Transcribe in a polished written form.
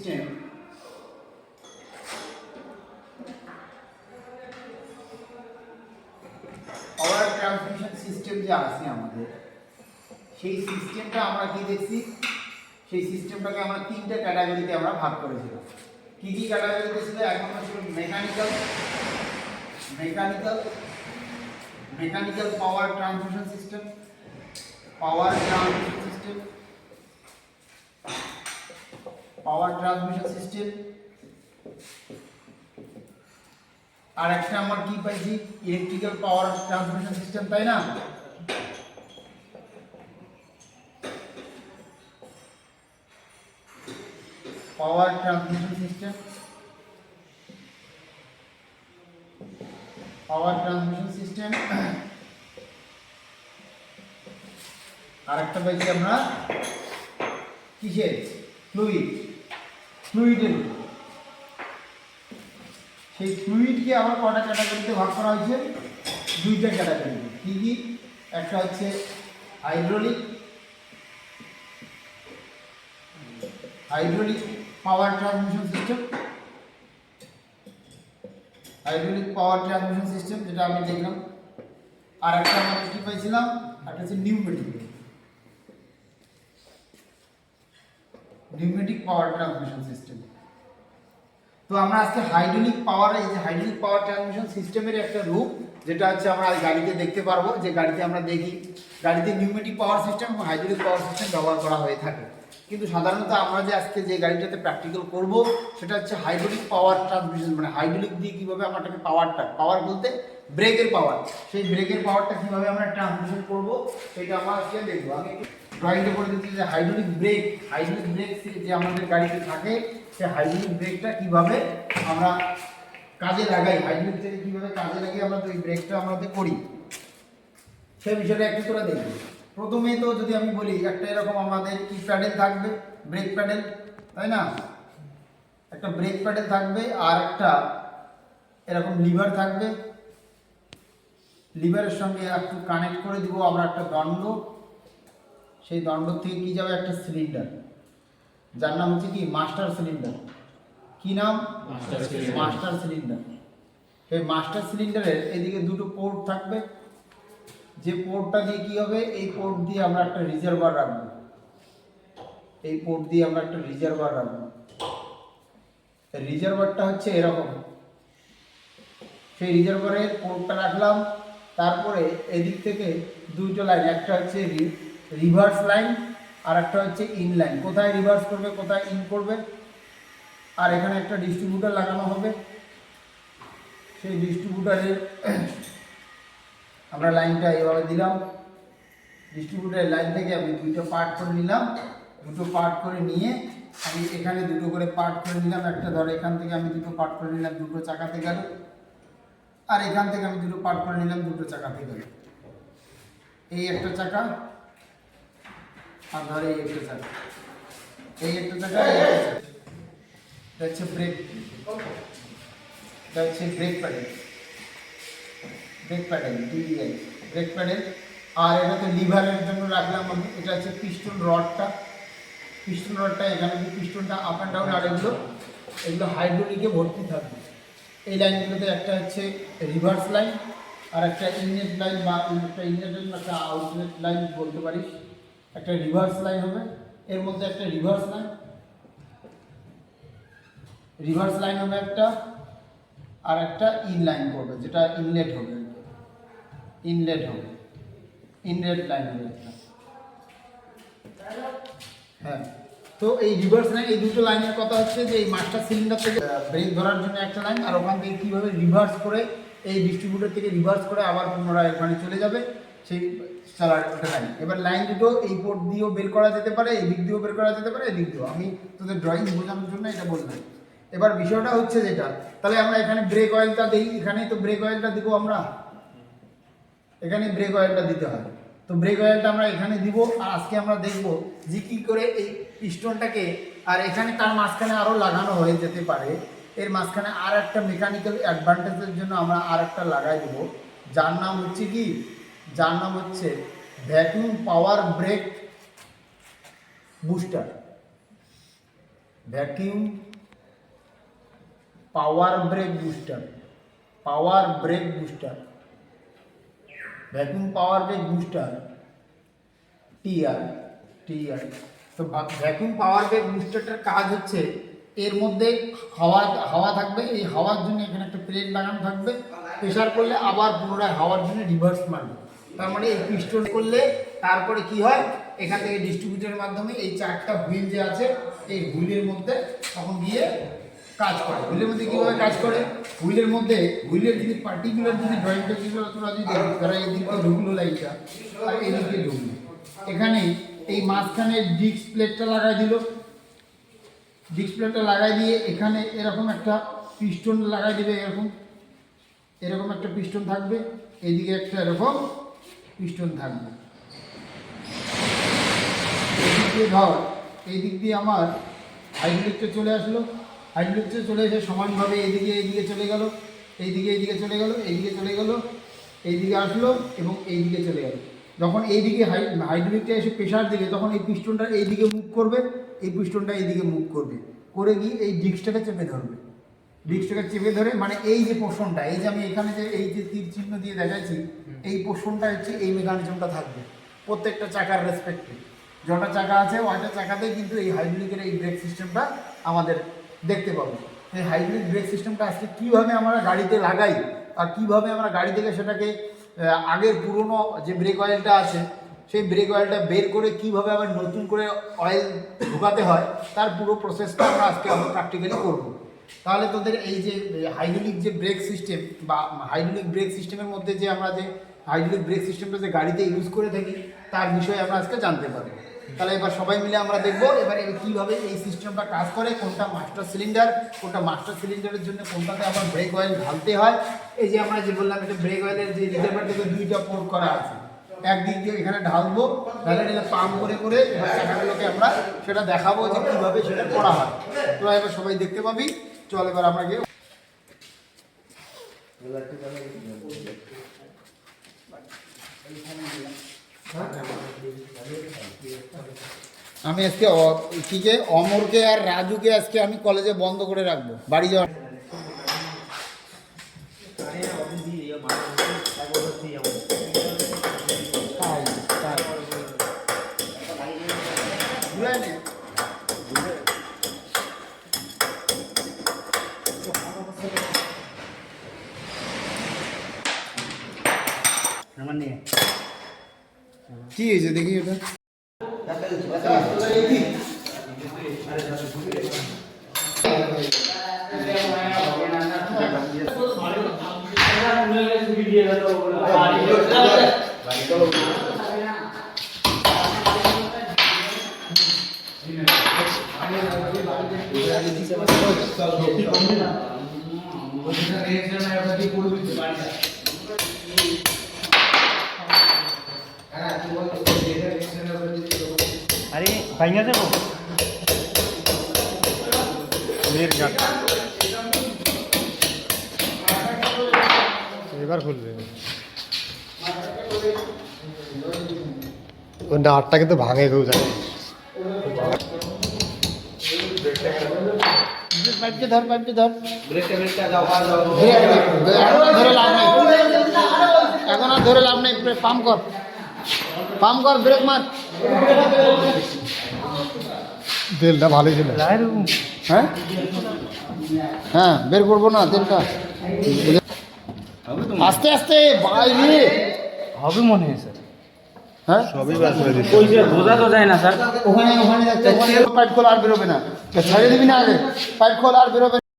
System power transmission system যে আছে আমাদের, সেই সিস্টেমটা আমরা কি দেখছি, সেই সিস্টেমটাকে আমরা তিনটা ক্যাটাগরিতে আমরা ভাগ করেছিলাম। কি কি ক্যাটাগরিতে ছিল? এক নম্বর ছিল mechanical power transmission system, power transmission system. আর একটা আমার কি পাইছি, ইলেকট্রিক্যাল পাওয়ার ট্রান্সমিশন সিস্টেম, তাই না? পাওয়ার ট্রান্সমিশন সিস্টেম, আর একটা পাইছি আমরা কিসের, ফ্লুইডের। সেই ফ্লুইডকে আবার কটা ক্যাটাগরিতে ভাগ করা হয়েছে? দুইটা ক্যাটাগরিতে। কি কি? একটা হচ্ছে হাইড্রোলিক পাওয়ার ট্রান্সমিশন সিস্টেম, যেটা আমি দেখলাম। আর একটা আমরা কি পাইছিলাম, একটা হচ্ছে নিউমেটিক পাওয়ার ট্রান্সমিশন সিস্টেম। তো আমরা আজকে হাইড্রোলিক পাওয়ার ট্রান্সমিশন সিস্টেমের একটা রূপ, যেটা হচ্ছে আমরা গাড়িতে দেখতে পারবো, যে গাড়িতে আমরা দেখি গাড়িতে নিউমেটিক পাওয়ার সিস্টেম এবং হাইড্রোলিক পাওয়ার সিস্টেম ব্যবহার করা হয়ে থাকে। কিন্তু সাধারণত আমরা যে আজকে যে গাড়িটাতে প্র্যাকটিক্যাল করব, সেটা হচ্ছে হাইড্রোলিক পাওয়ার ট্রান্সমিশন, মানে হাইড্রোলিক দিয়ে কীভাবে আমরা পাওয়ার বলতে ব্রেকের পাওয়ার, সেই ব্রেকের পাওয়ারটা কীভাবে আমরা ট্রান্সমিশন করব, সেটা আমরা আজকে দেখবো। আমি ড্রয়িংটা করে দিচ্ছি যে হাইড্রোলিক ব্রেক যে আমাদের গাড়িতে থাকে, সেই হাইড্রোলিক ব্রেকটা কীভাবে আমরা কাজে লাগাই, হাইড্রোলিক থেকে কীভাবে কাজে লাগিয়ে আমরা ওই ব্রেকটা আমাদের করি, সেই বিষয়টা একটু করে দেখব। প্রথমে তো যদি আমি বলি, একটা এরকম আমাদের কি প্যাডেল থাকবে, ব্রেক প্যাডেল, তাই না? একটা ব্রেক প্যাডেল থাকবে, আর একটা এরকম লিভার থাকবে। লিভারের সঙ্গে একটু কানেক্ট করে দিব আমরা একটা দণ্ড। সেই দণ্ড থেকে কি যাবে, একটা সিলিন্ডার, যার নাম হচ্ছে কি মাস্টার সিলিন্ডার। কি নাম? Master cylinder. সেই মাস্টার সিলিন্ডারের এদিকে দুটো পোর্ট থাকবে। যে পোর্টটা দিয়ে কি হবে, এই পোর্ট দিয়ে আমরা একটা রিজার্ভার রাখবো। রিজার্ভারটা হচ্ছে এরকম। সেই রিজার্ভারের পোর্টটা রাখলাম। তারপরে এদিক থেকে দুটো লাইন, একটা হচ্ছে রিভার্স লাইন আর একটা হচ্ছে ইন লাইন। কোথায় রিভার্স করবে, কোথায় ইন করবে। আর এখানে একটা ডিস্ট্রিবিউটার লাগানো হবে। সেই ডিস্ট্রিবিউটারের আমরা লাইনটা এইভাবে দিলাম। ডিস্ট্রিবিউটারের লাইন থেকে আমি দুটো পার্ট করে নিলাম। দুটো পার্ট করে নিয়ে আমি এখানে দুটো করে পার্ট করে নিলাম। একটা ধর এখান থেকে আমি দুটো পার্ট করে নিলাম, দুটো চাকাতে গেল। আর এখান থেকে আমি দুটো পার্ট করে নিলাম, দুটো চাকাতে গেল। এই একটা চাকা, আর ধর এই একটা চাকা, এই একটা চাকা, এই একটা চাকা। এটা হচ্ছে ব্রেক, এটা হচ্ছে ব্রেক প্যাডেল, ব্রেক প্যাডেল। আর এটা তো লিভারের জন্য রাখলাম আমি। এটা হচ্ছে পিস্টন রডটা এখানে পিস্টনটা আপ অ্যান্ড ডাউন। আর এগুলো হাইড্রোলিকে ভর্তি থাকবে। এই লাইনগুলোতে একটা হচ্ছে রিভার্স লাইন, আর একটা ইনলেট লাইন, বা একটা ইনলেট লাইন, একটা আউটলেট লাইন বলতে পারিস। একটা রিভার্স লাইন হবে, এর মধ্যে একটা রিভার্স লাইন হবে একটা, আর একটা ইন লাইন করবে, যেটা ইনলেট লাইন হবে একটা। হ্যাঁ, তো এই রিভার্স লাইন, এই দুটো লাইনের কথা হচ্ছে যে এই মাস্টার সিলিন্ডার থেকে ব্রেক ধরার জন্য একটা লাইন, আর ওখান থেকে কীভাবে রিভার্স করে এই ডিস্ট্রিবিউটার থেকে রিভার্স করে আবার পুনরায় ওখানে চলে যাবে, সেই চালার একটা লাইন। এবার লাইন দুটো এই পোর্ট দিয়েও বের করা যেতে পারে, এই দিক দিয়েও বের করা যেতে পারে, এদিক দিয়েও। আমি তোদের ড্রয়িং বোঝানোর জন্য এটা বললাম। এবার বিষয়টা হচ্ছে যেটা, তাহলে আমরা এখানে ব্রেক অয়েলটা দিই, এখানেই তো ব্রেক অয়েলটা দিব আমরা, এখানে ব্রেক অয়েলটা দিতে হয়। তো ব্রেক অয়েলটা আমরা এখানে দিব। আর আজকে আমরা দেখব যে কী করে এই পিস্টনটাকে, আর এখানে তার মাঝখানে আরও লাগানো হয়ে যেতে পারে, এর মাঝখানে আর একটা মেকানিক্যাল অ্যাডভান্টেজের জন্য আমরা আর একটা লাগাই দেবো, যার নাম হচ্ছে ভ্যাকুয়াম পাওয়ার ব্রেক বুস্টার। ভ্যাকিউম পাওয়ার ব্রেক বুস্টার, পাওয়ার ব্রেক বুস্টার, ভ্যাকুয়াম পাওয়ার ব্রেক বুস্টার, টিআর। তো ভ্যাকুয়াম পাওয়ার ব্রেক বুস্টারটার কাজ হচ্ছে এর মধ্যে হাওয়া থাকবে, এই হাওয়ার জন্য এখানে একটা প্লেট লাগানো থাকবে, প্রেশার করলে আবার পুনরায় হাওয়ার জন্য রিভার্স মারবে। তার মানে এই পিস্টন করলে তারপরে কি হয়, এখান থেকে ডিস্ট্রিবিউটরের মাধ্যমে এই 4টা হুইল যে আছে এই হুইলের মধ্যে তখন গিয়ে কাজ করে। হুইলের মধ্যে কীভাবে কাজ করে, হুইলের মধ্যে হুইলের যদি পার্টিকুলার যদি ড্রয়িংটা তোমরা যদি দেখো, তারা এদিকে ঢুকলো লাইনটা আর এদিকে ঢুকলো, এখানে এই মাঝখানে ডিস্ক প্লেটটা লাগাই দিল, ডিস্ক প্লেটটা লাগাই দিয়ে এখানে এরকম একটা পিস্টন লাগাই দিবে, এরকম একটা পিস্টন থাকবে, এইদিকে একটা এরকম পিস্টন থাকবে। এই দিক দিয়ে ধর, এই দিক দিয়ে আমার হাইড্রোলিকটা চলে আসলো, হাইড্রোলিকটা চলে এসে সমানভাবে এইদিকে চলে গেল, এইদিকে চলে গেল, এইদিকে চলে গেল, এইদিকে আসলো এবং এইদিকে চলে গেল। যখন এইদিকে হাইড্রোলিকটা এসে প্রেশার দেবে তখন এই পিস্টনটা এইদিকে মুভ করবে, এই পিস্টনটা এইদিকে মুভ করবে, করে গিয়ে এই ডিস্কটাকে চেপে ধরবে। ডিস্কটাকে চেপে ধরে মানে এই যে পোর্শনটা, এই যে আমি এখানে যে এই যে তীর চিহ্ন দিয়ে দেখাচ্ছি, এই পোর্শনটা হচ্ছে এই মেকানিজমটা থাকবে প্রত্যেকটা চাকার রেসপেক্টে। যটা চাকা আছে ওইটা চাকাতেই কিন্তু এই হাইড্রোলিকের এই ব্রেক সিস্টেমটা আমাদের দেখতে পাবো। এই হাইড্রোলিক ব্রেক সিস্টেমটা আজকে কীভাবে আমরা গাড়িতে লাগাই আর কীভাবে আমরা গাড়ি থেকে সেটাকে আগের পুরনো যে ব্রেক অয়েলটা আছে সেই ব্রেক অয়েলটা বের করে কীভাবে আবার নতুন করে অয়েল ঢোকাতে হয় তার পুরো প্রসেসটা আমরা প্র্যাকটিক্যালি করবো। তাহলে তোদের এই যে হাইড্রোলিক যে ব্রেক সিস্টেম বা হাইড্রোলিক ব্রেক সিস্টেমের মধ্যে যে আমরা যে হাইড্রোলিক ব্রেক সিস্টেমটা যে গাড়িতে ইউজ করে থাকি তার বিষয়ে আমরা আজকে জানতে পারবো। তাহলে এবার সবাই মিলে আমরা দেখবো এবার কীভাবে এই সিস্টেমটা কাজ করে, কোনটা মাস্টার সিলিন্ডার, কোনটা মাস্টার সিলিন্ডারের জন্য কোনটাতে আবার ব্রেক অয়েল ঢালতে হয়। এই যে আমরা যে বললাম এটা ব্রেক অয়েলের যে রিজার্ভার থেকে 2টা পোর্ট করা আছে, একদিক দিয়ে এখানে ঢালবো, ঢালে পাম্প করে এবার চাকাগুলোকে আমরা সেটা দেখাবো যে কীভাবে সেটা করা হয়। তোরা এবার সবাই দেখতে পাবি। চল এবার আমরা গিয়ে আমি আজকে কিকে অমরকে আর রাজুকে আজকে আমি কলেজে বন্ধ করে রাখবো বাড়ি যাওয়ার। কি হয়েছে দেখি ওটা, আরে ভাইয়া যাবো এবার খুলবে ওই নাটটা কিন্তু ভাঙে কেউ জানে। পাইপকে ধর এখন আর ধরে লাভ নাই, পাম্প কর ব্রেক মার। তেলটা ভালোই ছিল। হ্যাঁ বের করবো না তেলটা, আস্তে আস্তে বাইরে হবে মনে হয় স্যার। হ্যাঁ সবই বোঝা তো যায় না স্যার। ওখানে যাচ্ছে, পাইপ খোলা আর বেরোবে না, ছেড়ে দিবি না আগে, পাইপ খোলা আর বেরোবে।